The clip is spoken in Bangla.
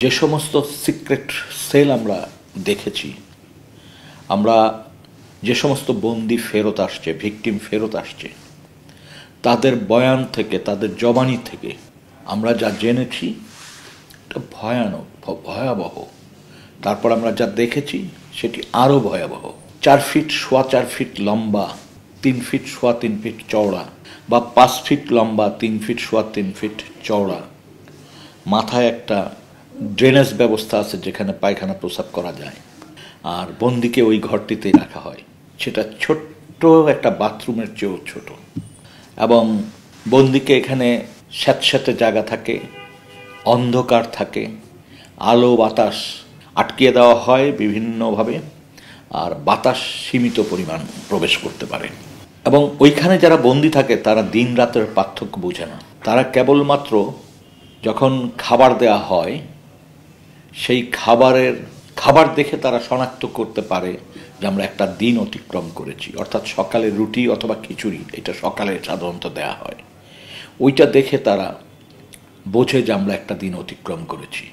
যে সমস্ত সিক্রেট সেল আমরা দেখেছি, আমরা যে সমস্ত বন্দি ফেরত আসছে, ভিকটিম ফেরত আসছে, তাদের বয়ান থেকে, তাদের জবানি থেকে আমরা যা জেনেছি এটা ভয়ানক, ভয়াবহ। তারপর আমরা যা দেখেছি সেটি আরও ভয়াবহ। 4 ফিট সোয়া 4 ফিট লম্বা, 3 ফিট সোয়া 3 ফিট চওড়া, বা 5 ফিট লম্বা 3 ফিট সোয়া 3 ফিট চওড়া, মাথায় একটা ড্রেনেজ ব্যবস্থা আছে যেখানে পায়খানা প্রস্রাব করা যায়, আর বন্দিকে ওই ঘরটিতে রাখা হয়। সেটা ছোট্ট একটা বাথরুমের চেয়েও ছোট, এবং বন্দিকে এখানে স্যাঁতস্যাঁতে জায়গা থাকে, অন্ধকার থাকে, আলো বাতাস আটকিয়ে দেওয়া হয় বিভিন্নভাবে, আর বাতাস সীমিত পরিমাণ প্রবেশ করতে পারে। এবং ওইখানে যারা বন্দি থাকে তারা দিন রাতের পার্থক্য বোঝে না। তারা কেবলমাত্র যখন খাবার দেয়া হয় সেই খাবার দেখে তারা শনাক্ত করতে পারে যে আমরা একটা দিন অতিক্রম করেছি। অর্থাৎ সকালে রুটি অথবা খিচুড়ি, এটা সকালে সাধারণত দেয়া হয়, ওইটা দেখে তারা বোঝে যে আমরা একটা দিন অতিক্রম করেছি।